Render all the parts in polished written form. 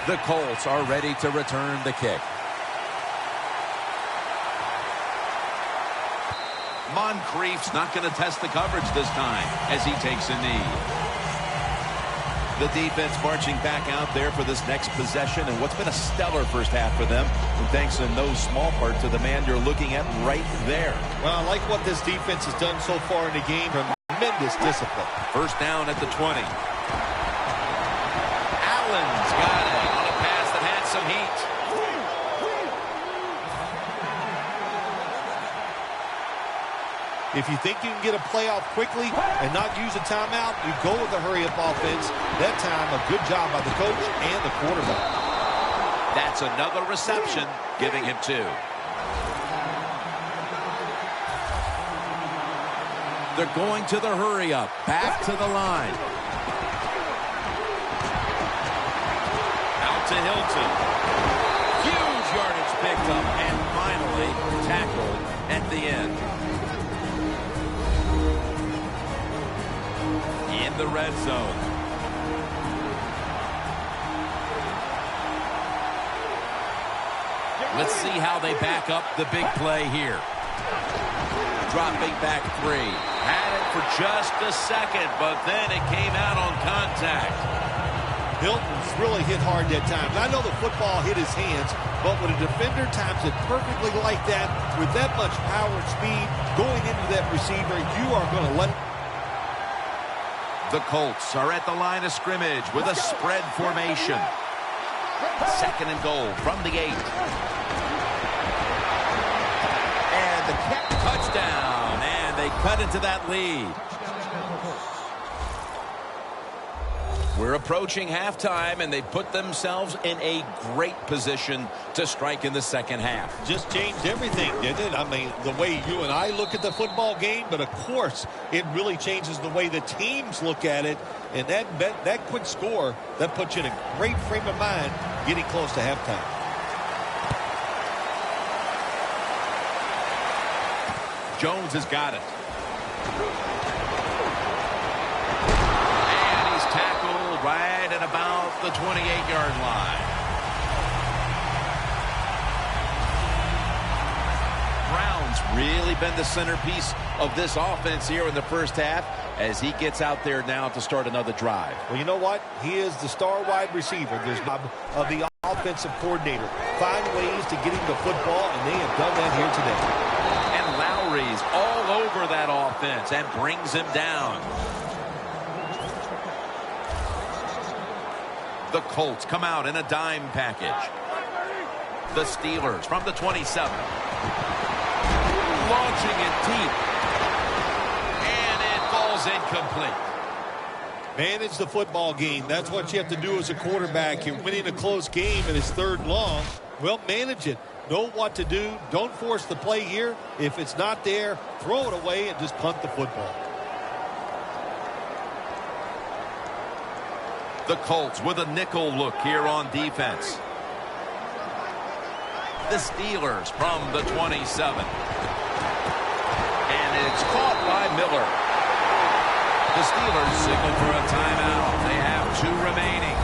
The Colts are ready to return the kick. Moncrief's not going to test the coverage this time as he takes a knee. The defense marching back out there for this next possession, and what's been a stellar first half for them, and thanks in no small part to the man you're looking at right there. Well, I like what this defense has done so far in the game. Tremendous discipline. First down at the 20. Allen's got it on a pass that had some heat. If you think you can get a play off quickly and not use a timeout, you go with the hurry-up offense. That time, a good job by the coach and the quarterback. That's another reception, giving him 2. They're going to the hurry-up. Back to the line. Out to Hilton. Huge yardage picked up and finally tackled at the end. In the red zone. Let's see how they back up the big play here. Dropping back 3. Had it for just a second, but then it came out on contact. Hilton's really hit hard that time. I know the football hit his hands, but when a defender times it perfectly like that, with that much power and speed going into that receiver, you are going to let him. The Colts are at the line of scrimmage with a spread formation. 2nd and goal from the 8. And the touchdown, and they cut into that lead. We're approaching halftime, and they put themselves in a great position to strike in the second half. Just changed everything, didn't it? I mean, the way you and I look at the football game, but of course, it really changes the way the teams look at it. And that quick score, that puts you in a great frame of mind getting close to halftime. Jones has got it. Right at about the 28-yard line. Brown's really been the centerpiece of this offense here in the first half as he gets out there now to start another drive. Well, you know what? He is the star wide receiver. There's job of the offensive coordinator. Find ways to get him the football, and they have done that here today. And Lowry's all over that offense and brings him down. The Colts come out in a dime package. The Steelers from the 27. Launching it deep. And it falls incomplete. Manage the football game. That's what you have to do as a quarterback. You're winning a close game and it's 3rd and long. Well, manage it. Know what to do. Don't force the play here. If it's not there, throw it away and just punt the football. The Colts with a nickel look here on defense. The Steelers from the 27. And it's caught by Miller. The Steelers signal for a timeout. They have 2 remaining.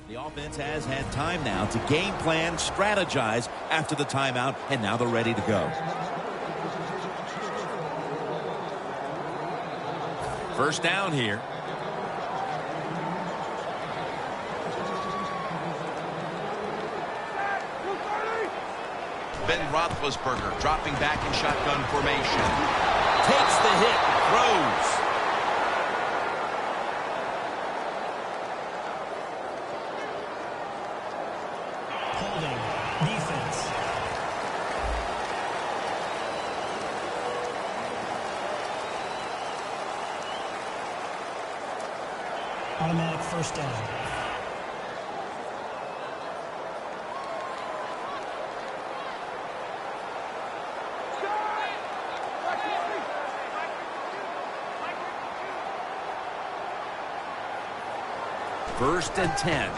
The offense has had time now to game plan, strategize after the timeout, and now they're ready to go. First down here. Ben Roethlisberger dropping back in shotgun formation. Takes the hit, throws. Holding, defense. Automatic first down. 1st and 10.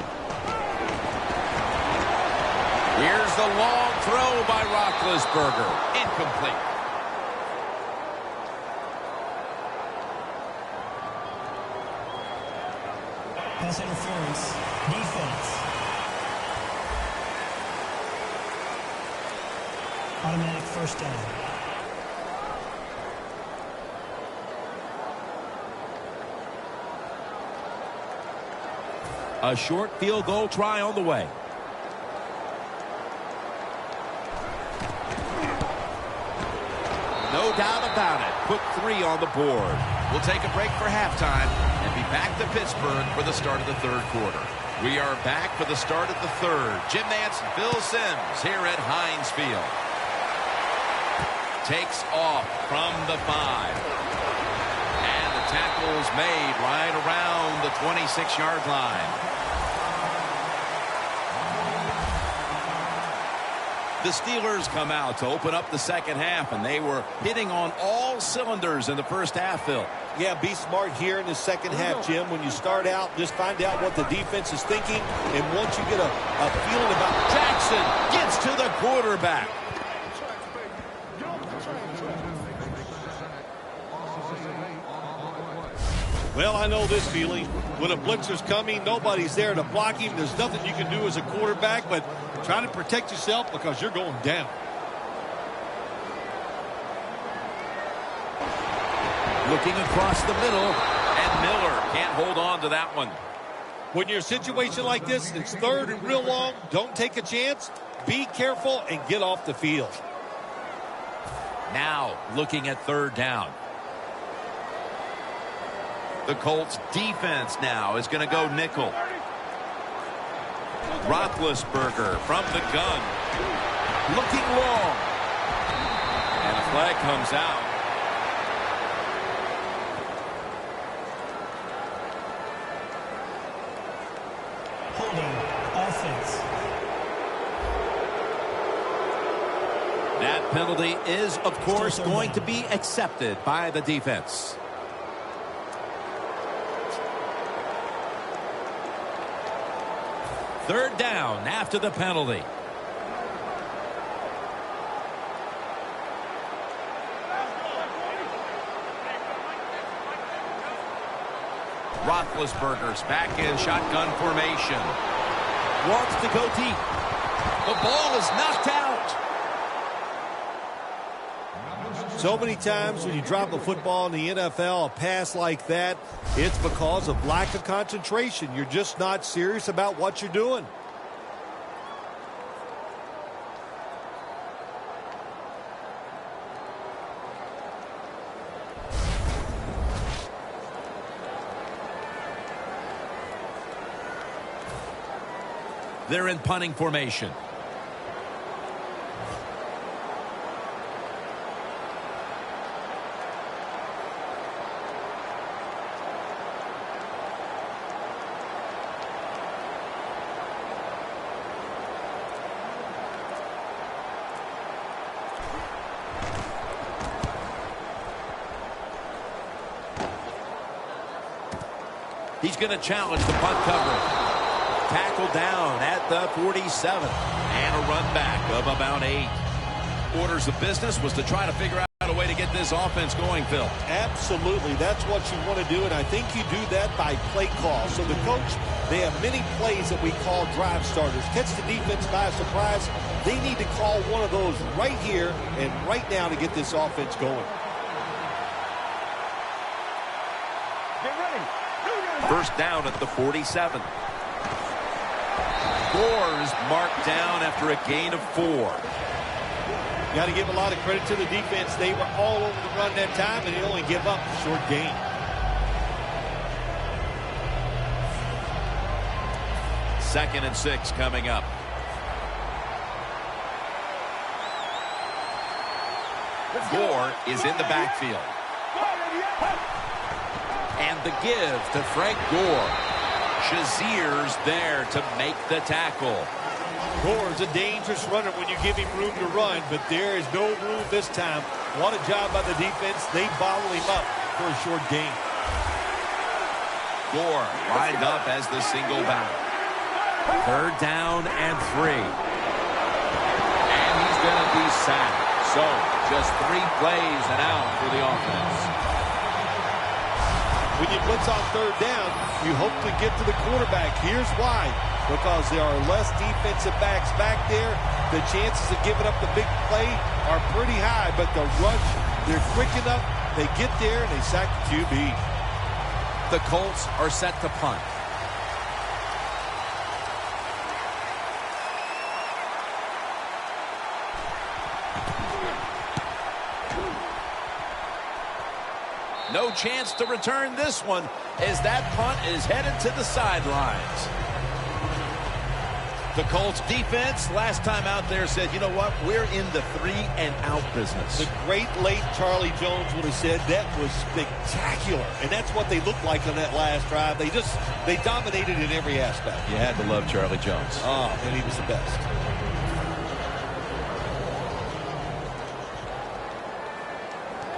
Here's the long throw by Roethlisberger. Incomplete. Pass interference. Defense. Automatic first down. A short field goal try on the way. No doubt about it. Put 3 on the board. We'll take a break for halftime and be back to Pittsburgh for the start of the 3rd quarter. We are back for the start of the 3rd. Jim Nantz and Phil Simms here at Heinz Field. Takes off from the 5. And the tackle's made right around the 26-yard line. The Steelers come out to open up the 2nd half, and they were hitting on all cylinders in the 1st half, Phil. Yeah, be smart here in the 2nd half, Jim. When you start out, just find out what the defense is thinking, and once you get a feeling about Jackson gets to the quarterback. Well, I know this feeling. When a blitzer's coming, nobody's there to block him. There's nothing you can do as a quarterback, but try to protect yourself because you're going down. Looking across the middle, and Miller can't hold on to that one. When you're in a situation like this, it's 3rd and real long. Don't take a chance. Be careful and get off the field. Now, looking at 3rd down. The Colts defense now is going to go nickel. Roethlisberger from the gun. Looking long. And a flag comes out. Holding. Offense. That penalty is, of course, going to be accepted by the defense. Third down after the penalty. Roethlisberger's back in shotgun formation. Wants to go deep. The ball is knocked out. So many times when you drop a football in the NFL, a pass like that, it's because of lack of concentration. You're just not serious about what you're doing. They're in punting formation. He's going to challenge the punt coverage. Tackle down at the 47. And a run back of about 8. Orders of business was to try to figure out a way to get this offense going, Phil. Absolutely. That's what you want to do, and I think you do that by play call. So the coach, they have many plays that we call drive starters. Catch the defense by surprise. They need to call one of those right here and right now to get this offense going. First down at the 47. Gore's marked down after a gain of 4. Got to give a lot of credit to the defense. They were all over the run that time, and they only give up a short gain. Second and 6 coming up. Gore is in the backfield. And the give to Frank Gore. Shazier's there to make the tackle. Gore's a dangerous runner when you give him room to run, but there is no room this time. What a job by the defense. They bottle him up for a short gain. Gore lined up as the single back. 3rd down and 3. And he's going to be sacked. So, just 3 plays and out for the offense. When you blitz on 3rd down, you hope to get to the quarterback. Here's why. Because there are less defensive backs back there. The chances of giving up the big play are pretty high, but the rush, they're quick enough. They get there and they sack the QB. The Colts are set to punt. No chance to return this one as that punt is headed to the sidelines. The Colts defense last time out there said, you know what, we're in the 3-and-out business. The great late Charlie Jones would have said that was spectacular. And that's what they looked like on that last drive. They dominated in every aspect. You had to love Charlie Jones. Oh, and he was the best.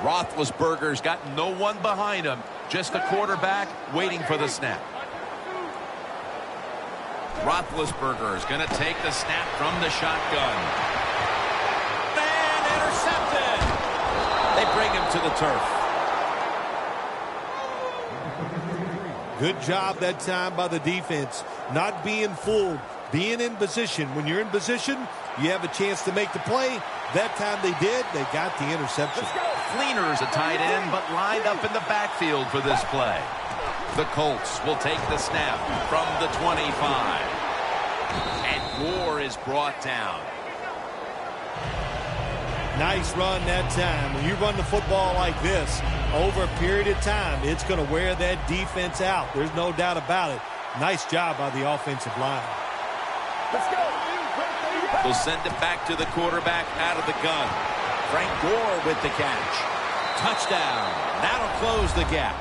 Roethlisberger's got no one behind him. Just the quarterback waiting for the snap. Roethlisberger is going to take the snap from the shotgun. And intercepted. They bring him to the turf. Good job that time by the defense. Not being fooled, being in position. When you're in position, you have a chance to make the play. That time they did. They got the interception. Fleener's a tight end, but lined up in the backfield for this play. The Colts will take the snap from the 25. And Gore is brought down. Nice run that time. When you run the football like this, over a period of time, it's going to wear that defense out. There's no doubt about it. Nice job by the offensive line. Let's go. They'll send it back to the quarterback out of the gun. Frank Gore with the catch. Touchdown. That'll close the gap.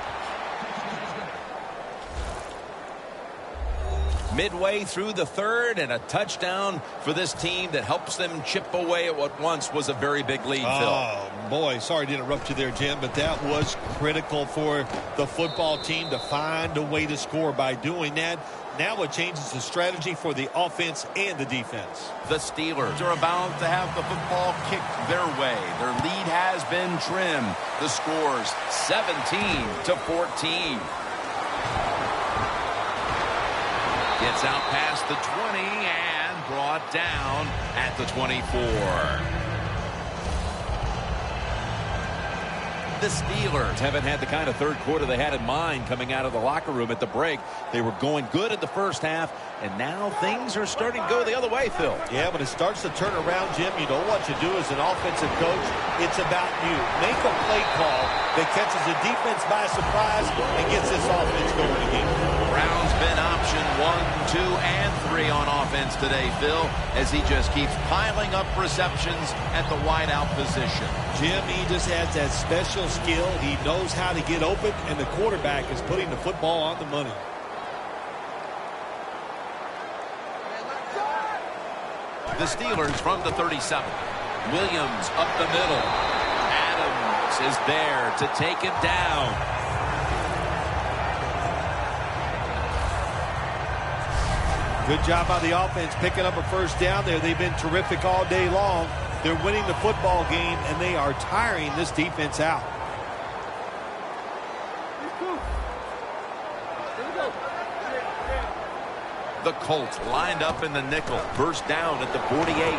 Midway through the 3rd, and a touchdown for this team that helps them chip away at what once was a very big lead, Phil. Oh, boy, sorry to interrupt you there, Jim, but that was critical for the football team to find a way to score by doing that. Now it changes the strategy for the offense and the defense. The Steelers are about to have the football kicked their way. Their lead has been trimmed. The score's 17-14. Gets out past the 20 and brought down at the 24. The Steelers haven't had the kind of 3rd quarter they had in mind coming out of the locker room at the break. They were going good in the first half, and now things are starting to go the other way, Phil. Yeah, when it starts to turn around, Jim, you know what you do as an offensive coach. It's about you. Make a play call that catches the defense by surprise and gets this offense going again. Brown's been option 1, 2, and 3 on offense today, Phil, as he just keeps piling up receptions at the wideout position. Jim, he just has that special skill. He knows how to get open, and the quarterback is putting the football on the money. The Steelers from the 37. Williams up the middle. Adams is there to take him down. Good job by the offense picking up a 1st down there. They've been terrific all day long. They're winning the football game, and they are tiring this defense out. The Colts lined up in the nickel. First down at the 48.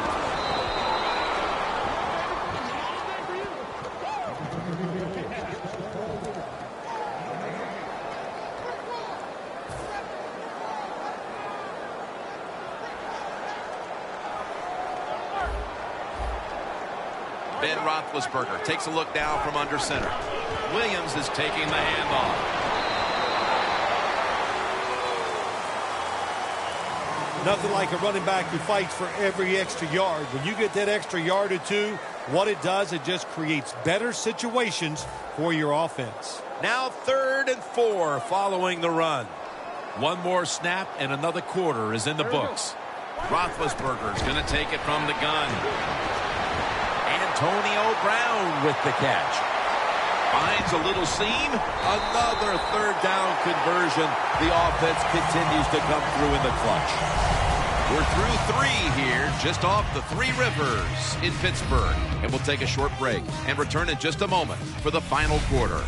Ben Roethlisberger takes a look down from under center. Williams is taking the handoff. Nothing like a running back who fights for every extra yard. When you get that extra yard or two, what it does, it just creates better situations for your offense. Now 3rd and 4 following the run. One more snap and another quarter is in the books. Roethlisberger's going to take it from the gun. Antonio Brown with the catch. Finds a little seam. Another third down conversion. The offense continues to come through in the clutch. We're through 3 here, just off the Three Rivers in Pittsburgh. And we'll take a short break and return in just a moment for the final quarter.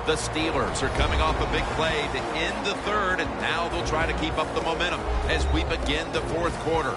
The Steelers are coming off a big play to end the third, and now they'll try to keep up the momentum as we begin the fourth quarter.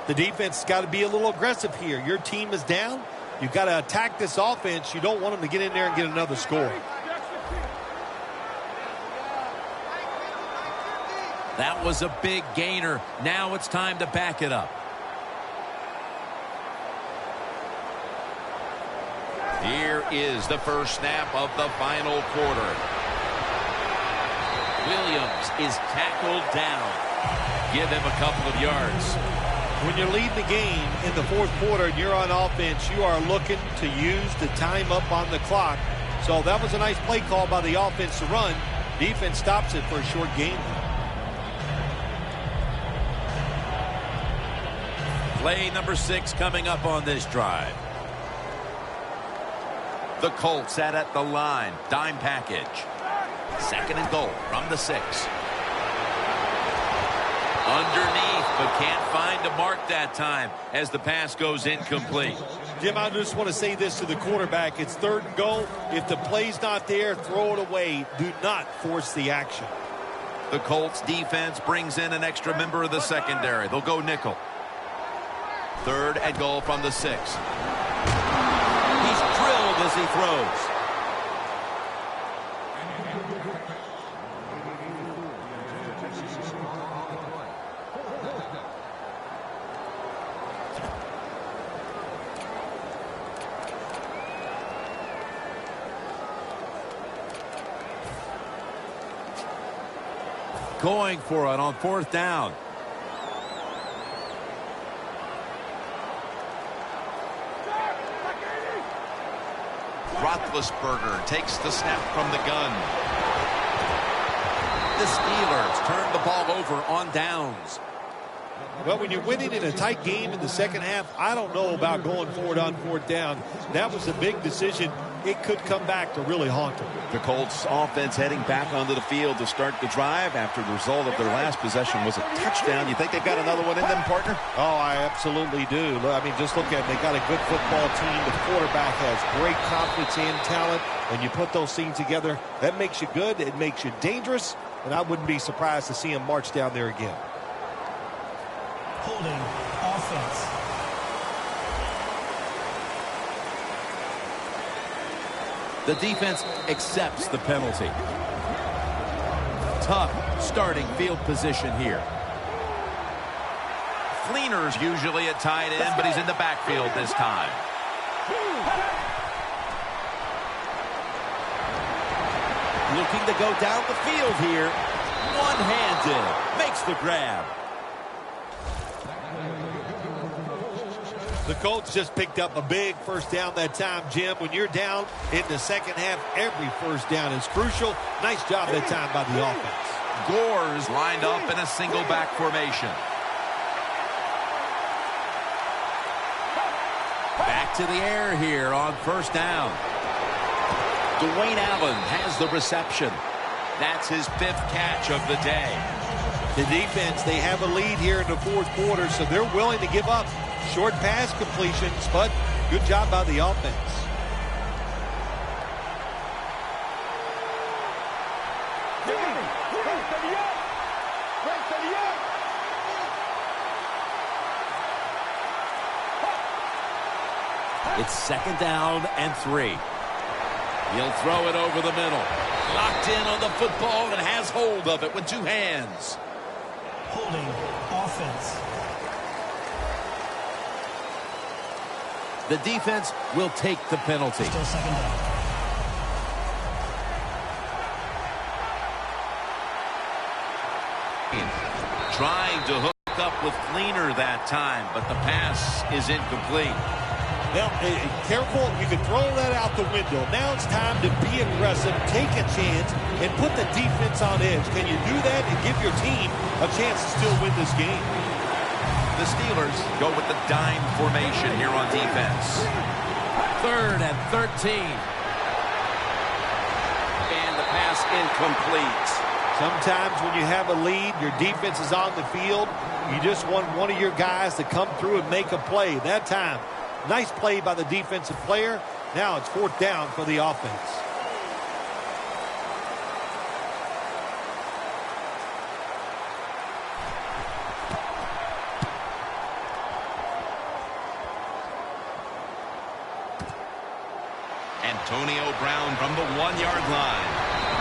The defense has got to be a little aggressive here. Your team is down. You've got to attack this offense. You don't want them to get in there and get another score. That was a big gainer. Now it's time to back it up. Here is the first snap of the final quarter. Williams is tackled down. Give him a couple of yards. When you're leading the game in the fourth quarter and you're on offense, you are looking to use the time up on the clock. So that was a nice play call by the offense to run. Defense stops it for a short gain. Play number 6 coming up on this drive. The Colts set at the line. Dime package. 2nd and goal from the 6. Underneath, but can't find a mark that time as the pass goes incomplete. Jim, I just want to say this to the quarterback. It's 3rd and goal. If the play's not there, throw it away. Do not force the action. The Colts defense brings in an extra member of the secondary. They'll go nickel. 3rd and goal from the 6. He's drilled as he throws. Going for it on 4th down. Roethlisberger takes the snap from the gun. The Steelers turn the ball over on downs. Well, when you're winning in a tight game in the second half, I don't know about going for it on 4th down. That was a big decision. It could come back to really haunt them. The Colts offense heading back onto the field to start the drive after the result of their last possession was a touchdown. You think they've got another one in them, partner? Oh, I absolutely do. I mean, just look at it. They got a good football team. The quarterback has great confidence and talent. And you put those things together, that makes you good. It makes you dangerous. And I wouldn't be surprised to see him march down there again. Holding offense. The defense accepts the penalty. Tough starting field position here. Fleener's usually at tight end, but he's in the backfield this time. Looking to go down the field here. One-handed. Makes the grab. The Colts just picked up a big first down that time, Jim. When you're down in the second half, every first down is crucial. Nice job that time by the offense. Gore's lined up in a single back formation. Back to the air here on 1st down. Dwayne Allen has the reception. That's his 5th catch of the day. The defense, they have a lead here in the fourth quarter, so they're willing to give up short pass completions, but good job by the offense. It's 2nd down and 3. He'll throw it over the middle. Locked in on the football and has hold of it with 2 hands. Holding offense. The defense will take the penalty. Still 2nd down. Trying to hook up with Fleener that time, but the pass is incomplete. Now, careful, you can throw that out the window. Now it's time to be aggressive, take a chance, and put the defense on edge. Can you do that and give your team a chance to still win this game? The Steelers go with the dime formation here on defense. 3rd and 13. And the pass incomplete. Sometimes when you have a lead, your defense is on the field. You just want one of your guys to come through and make a play. That time, nice play by the defensive player. Now it's 4th down for the offense. Antonio Brown from the 1-yard line.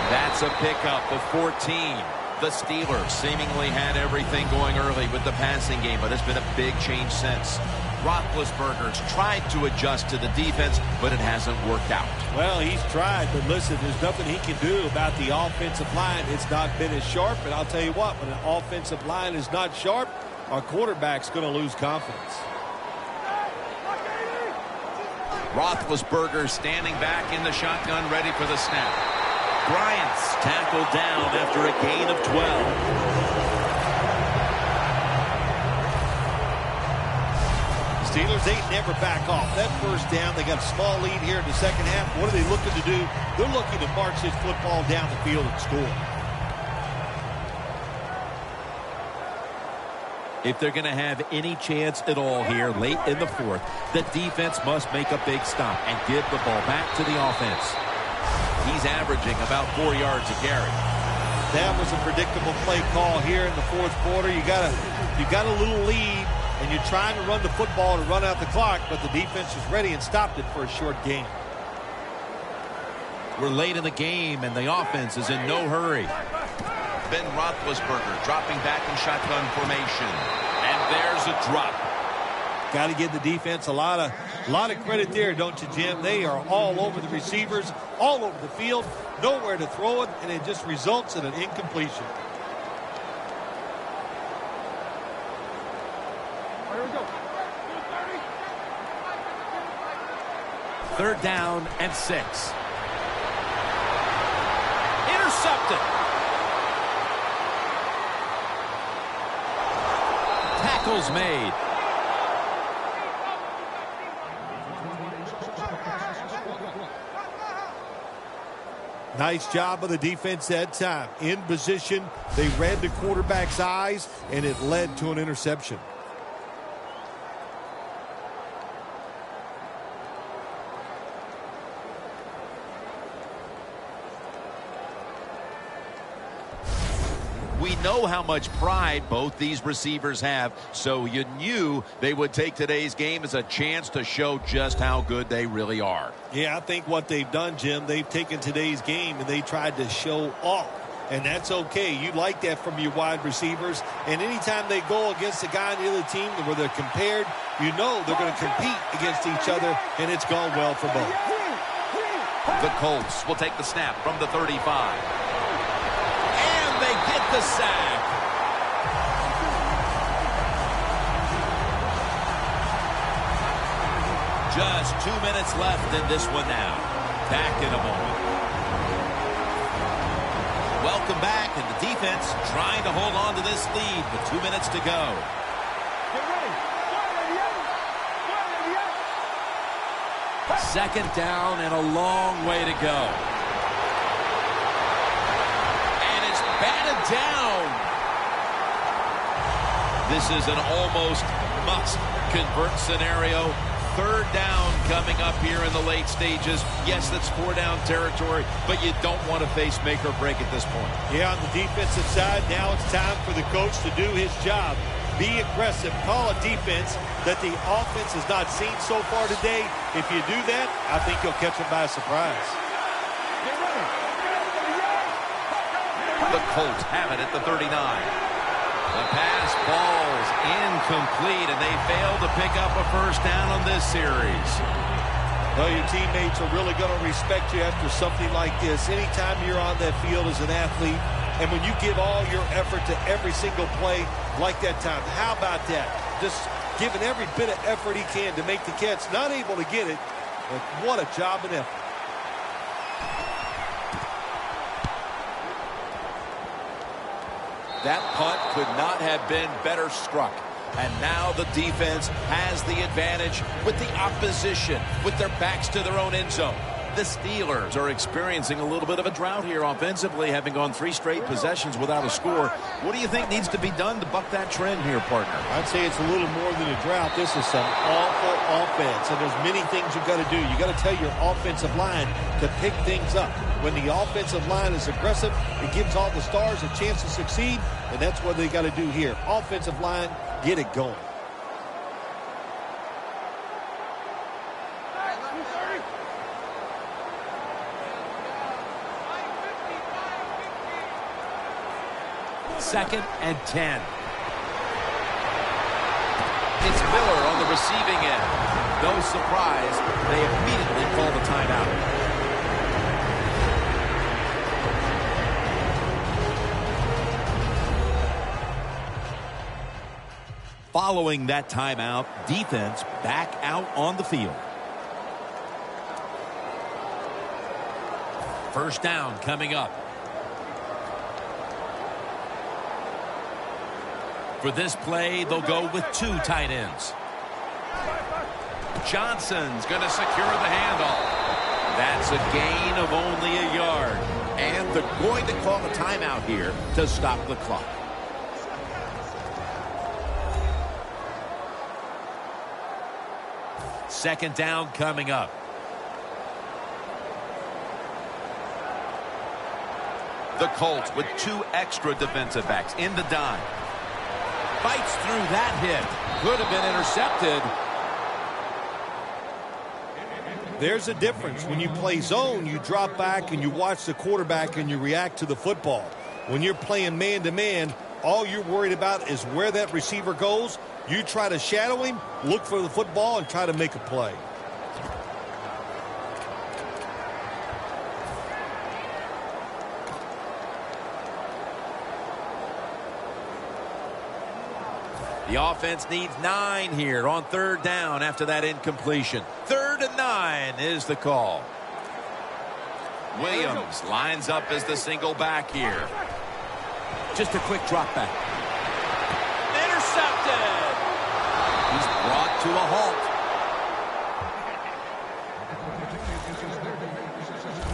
That's a pickup of 14. The Steelers seemingly had everything going early with the passing game, but it's been a big change since. Roethlisberger's tried to adjust to the defense, but it hasn't worked out. Well, he's tried, but listen, there's nothing he can do about the offensive line. It's not been as sharp, and I'll tell you what, when an offensive line is not sharp, our quarterback's going to lose confidence. Roethlisberger standing back in the shotgun, ready for the snap. Bryant's tackled down after a gain of 12. Steelers, they never back off. That first down, they got a small lead here in the second half. What are they looking to do? They're looking to march this football down the field and score. If they're going to have any chance at all here late in the fourth, the defense must make a big stop and give the ball back to the offense. He's averaging about 4 yards a carry. That was a predictable play call here in the fourth quarter. You got a little lead, and you're trying to run the football to run out the clock, but the defense is ready and stopped it for a short gain. We're late in the game, and the offense is in no hurry. Ben Roethlisberger dropping back in shotgun formation. And there's a drop. Got to give the defense a lot of credit there, don't you, Jim? They are all over the receivers, all over the field, nowhere to throw it, and it just results in an incompletion. Here we go. 3rd down and 6. Intercepted. Tackles made. Nice job of the defense that time. In position, they read the quarterback's eyes, and it led to an interception. We know how much pride both these receivers have, so you knew they would take today's game as a chance to show just how good they really are. Yeah, I think what they've done, Jim, they've taken today's game and they tried to show off. And that's okay. You like that from your wide receivers. And anytime they go against a guy on the other team where they're compared, you know they're going to compete against each other, and it's gone well for both. The Colts will take the snap from the 35. They get the sack. Just 2 minutes left in this one now. Back in a moment. Welcome back, and the defense trying to hold on to this lead with 2 minutes to go. Second down and a long way to go. Batted down. This is an almost must-convert scenario. 3rd down coming up here in the late stages. Yes, that's 4-down territory, but you don't want to face make or break at this point. Yeah, on the defensive side, now it's time for the coach to do his job. Be aggressive. Call a defense that the offense has not seen so far today. If you do that, I think you'll catch them by surprise. The Colts have it at the 39. The pass falls incomplete, and they fail to pick up a 1st down on this series. Well, your teammates are really going to respect you after something like this. Anytime you're on that field as an athlete, and when you give all your effort to every single play like that time, how about that? Just giving every bit of effort he can to make the catch. Not able to get it, but what a job and effort. That punt could not have been better struck. And now the defense has the advantage with the opposition, with their backs to their own end zone. The Steelers are experiencing a little bit of a drought here offensively, having gone 3 straight possessions without a score. What do you think needs to be done to buck that trend here, partner? I'd say it's a little more than a drought. This is some awful offense, and there's many things you've got to do. You've got to tell your offensive line to pick things up. When the offensive line is aggressive, it gives all the stars a chance to succeed, and that's what they got to do here. Offensive line, get it going. 2nd and 10. It's Miller on the receiving end. No surprise, they immediately call the timeout. Following that timeout, defense back out on the field. First down coming up. For this play, they'll go with 2 tight ends. Johnson's going to secure the handoff. That's a gain of only a yard. And they're going to call a timeout here to stop the clock. Second down coming up. The Colts with 2 extra defensive backs in the dime. Fights through that hit. Could have been intercepted. There's a difference. When you play zone, you drop back and you watch the quarterback and you react to the football. When you're playing man-to-man, all you're worried about is where that receiver goes. You try to shadow him, look for the football, and try to make a play. The offense needs 9 here on 3rd down after that incompletion. 3rd and 9 is the call. Williams lines up as the single back here. Just a quick drop back. Intercepted. He's brought to a halt.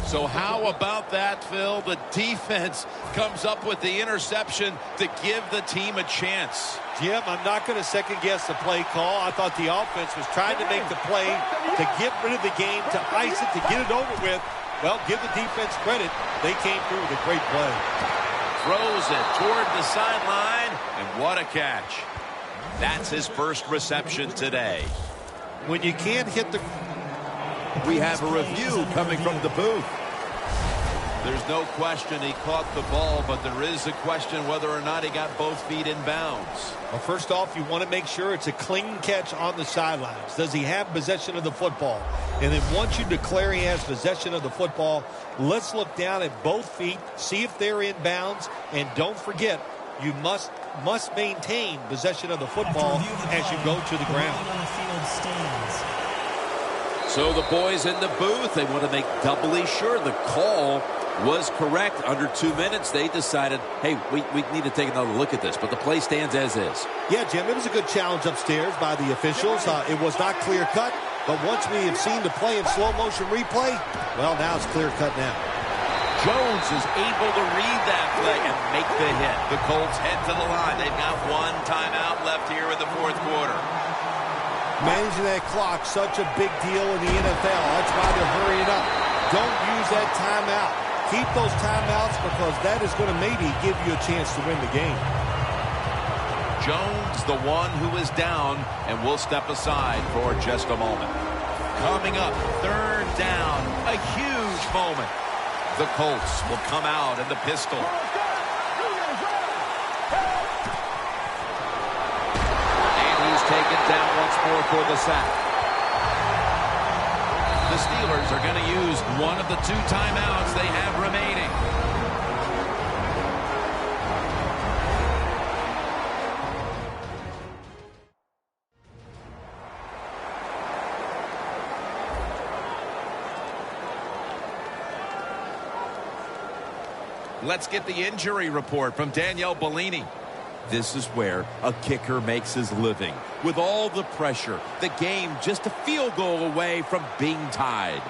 So how about that, Phil? The defense comes up with the interception to give the team a chance. Jim, I'm not going to second-guess the play call. I thought the offense was trying to make the play to get rid of the game, to ice it, to get it over with. Well, give the defense credit. They came through with a great play. Throws it toward the sideline, and what a catch. That's his first reception today. When you can't hit the... We have a review coming from the booth. There's no question he caught the ball, but there is a question whether or not he got both feet in bounds. Well, first off, you want to make sure it's a clean catch on the sidelines. Does he have possession of the football? And then once you declare he has possession of the football, let's look down at both feet, see if they're in bounds, and don't forget, you must maintain possession of the football as you go to the ground. So the boys in the booth, they want to make doubly sure the call was correct. Under 2 minutes, they decided, hey, we need to take another look at this. But the play stands as is. Yeah, Jim, it was a good challenge upstairs by the officials. It was not clear-cut, but once we have seen the play in slow-motion replay, well, now it's clear-cut now. Jones is able to read that play and make the hit. The Colts head to the line. They've got 1 timeout left here in the 4th quarter. Managing that clock, such a big deal in the NFL. That's why they're hurrying up. Don't use that timeout. Keep those timeouts because that is going to maybe give you a chance to win the game. Jones, the one who is down, and will step aside for just a moment. Coming up, 3rd down, a huge moment. The Colts will come out in the pistol. Taken down once more for the sack. The Steelers are going to use one of the 2 timeouts they have remaining. Let's get the injury report from Danielle Bellini. This is where a kicker makes his living. With all the pressure, the game just a field goal away from being tied.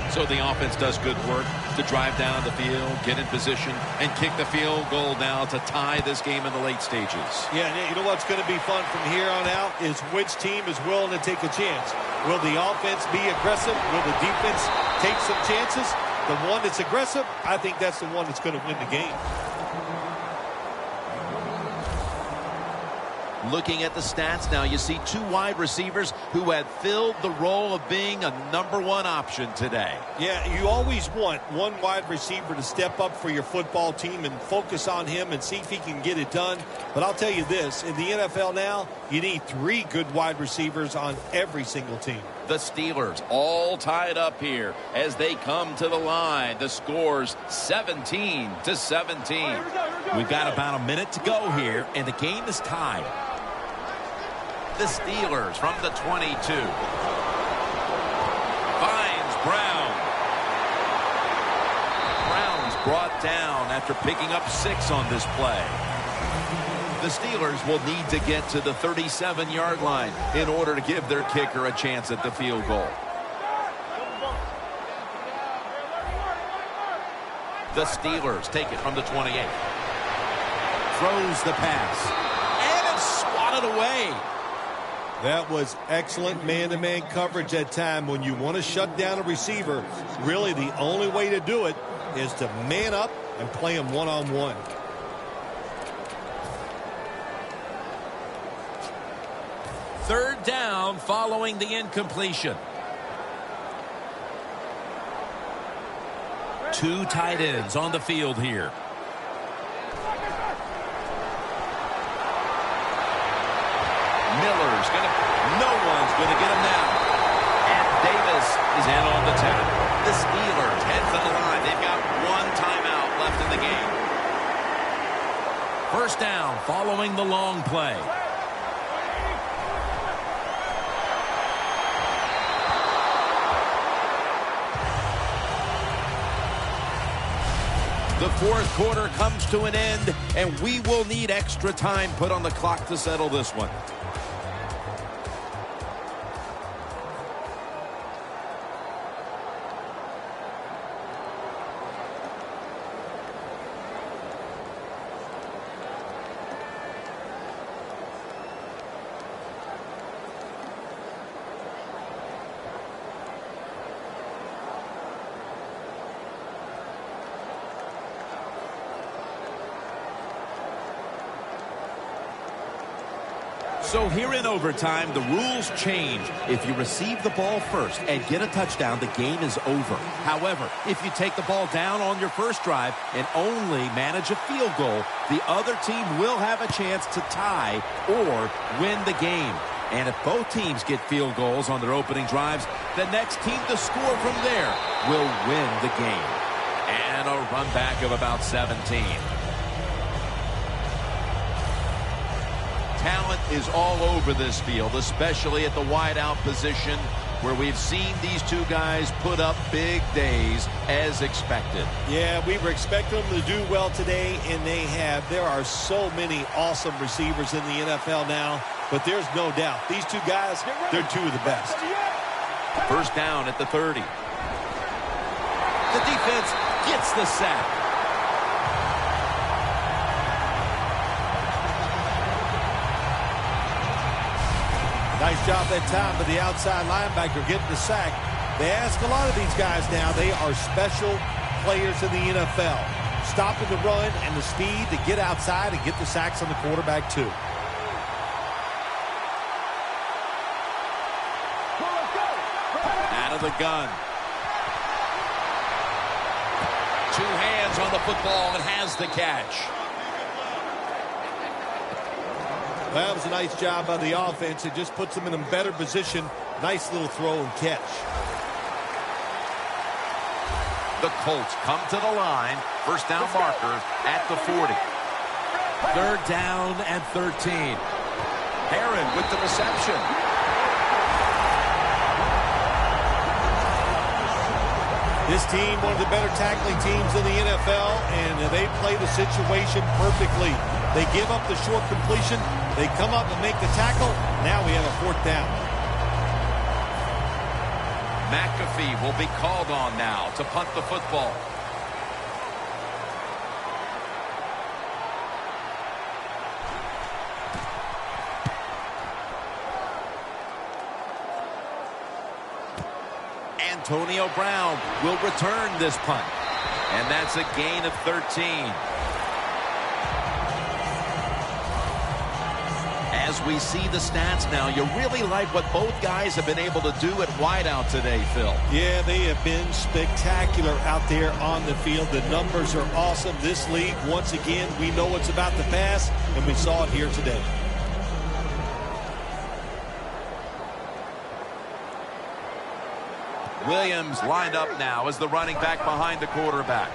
So the offense does good work to drive down the field, get in position, and kick the field goal now to tie this game in the late stages. Yeah, and you know what's going to be fun from here on out is which team is willing to take a chance. Will the offense be aggressive? Will the defense take some chances? The one that's aggressive, I think that's the one that's going to win the game. Looking at the stats now, you see 2 wide receivers who had filled the role of being a #1 option today. Yeah, you always want one wide receiver to step up for your football team and focus on him and see if he can get it done. But I'll tell you this, in the NFL now, you need 3 good wide receivers on every single team. The Steelers all tied up here as they come to the line. The score's 17-17. We've got about a minute to go here, and the game is tied. The Steelers from the 22. Finds Brown. Brown's brought down after picking up 6 on this play. The Steelers will need to get to the 37-yard line in order to give their kicker a chance at the field goal. The Steelers take it from the 28. Throws the pass. And it's swatted away. That was excellent man-to-man coverage that time. When you want to shut down a receiver, really the only way to do it is to man up and play him one-on-one. Third down following the incompletion. 2 tight ends on the field here. Miller's no one's going to get him now. And Davis is in on the tackle. The Steelers head for the line. They've got 1 timeout left in the game. First down following the long play. The fourth quarter comes to an end, and we will need extra time put on the clock to settle this one. So here in overtime, the rules change. If you receive the ball first and get a touchdown, the game is over. However, if you take the ball down on your first drive and only manage a field goal, the other team will have a chance to tie or win the game. And if both teams get field goals on their opening drives, the next team to score from there will win the game. And a run back of about 17. Talent is all over this field, especially at the wideout position, where we've seen these 2 guys put up big days as expected. Yeah, we were expecting them to do well today, and they have. There are so many awesome receivers in the NFL now, but there's no doubt. These 2 guys, they're 2 of the best. First down at the 30. The defense gets the sack. Nice job that time by the outside linebacker getting the sack. They ask a lot of these guys now. They are special players in the NFL. Stopping the run and the speed to get outside and get the sacks on the quarterback too. Out of the gun. 2 hands on the football and has the catch. Well, that was a nice job by the offense. It just puts them in a better position. Nice little throw and catch. The Colts come to the line. First down marker at the 40. Third down and 13. Herron with the reception. This team, one of the better tackling teams in the NFL, and they play the situation perfectly. They give up the short completion. They come up and make the tackle. Now we have a 4th down. McAfee will be called on now to punt the football. Antonio Brown will return this punt. And that's a gain of 13. As as we see the stats now, you really like what both guys have been able to do at wideout today, Phil. Yeah, they have been spectacular out there on the field. The numbers are awesome. This league, once again, we know it's about the pass, and we saw it here today. Williams lined up now as the running back behind the quarterback.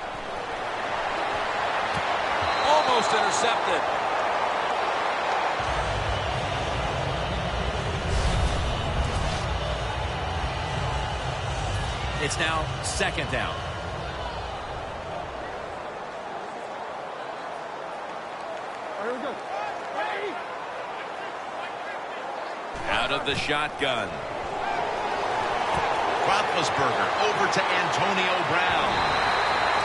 Almost intercepted. It's now second down. Out of the shotgun. Roethlisberger over to Antonio Brown.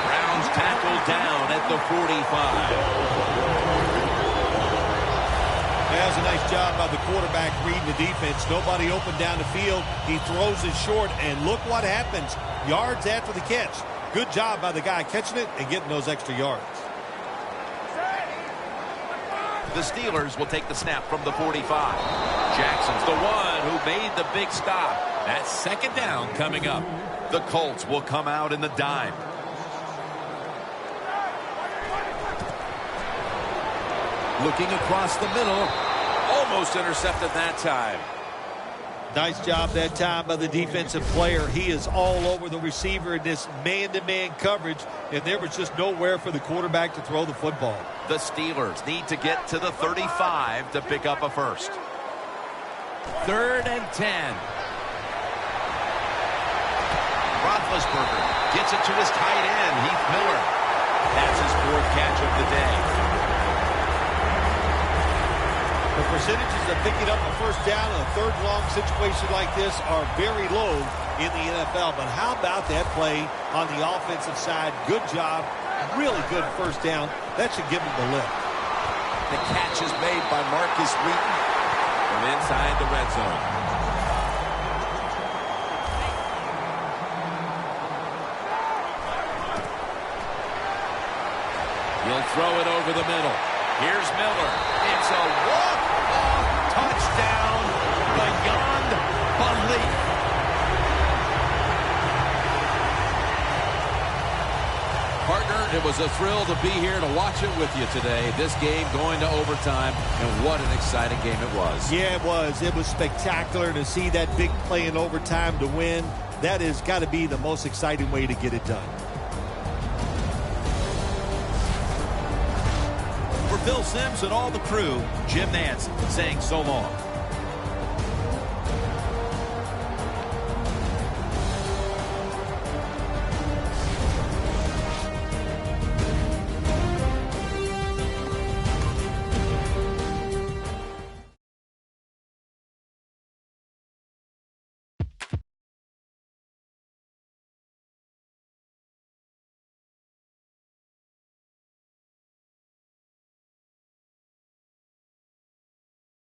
Brown's tackled down at the 45. That was a nice job by the quarterback reading the defense. Nobody open down the field. He throws it short, and look what happens. Yards after the catch. Good job by the guy catching it and getting those extra yards. The Steelers will take the snap from the 45. Jackson's the one who made the big stop. That's second down coming up. The Colts will come out in the dime. Looking across the middle. Almost intercepted that time. Nice job that time by the defensive player. He is all over the receiver in this man-to-man coverage, and there was just nowhere for the quarterback to throw the football. The Steelers need to get to the 35 to pick up a first. 3rd and 10. Roethlisberger gets it to his tight end, Heath Miller. That's his 4th catch of the day. The percentages of picking up a first down in a 3rd long situation like this are very low in the NFL. But how about that play on the offensive side? Good job. Really good first down. That should give him the lift. The catch is made by Marcus Wheaton from inside the red zone. He'll throw it over the middle. Here's Miller. It's a walk-off touchdown beyond belief. Partner, it was a thrill to be here to watch it with you today. This game going to overtime, and what an exciting game it was. Yeah, it was. It was spectacular to see that big play in overtime to win. That has got to be the most exciting way to get it done. For Phil Simms and all the crew, Jim Nance saying so long.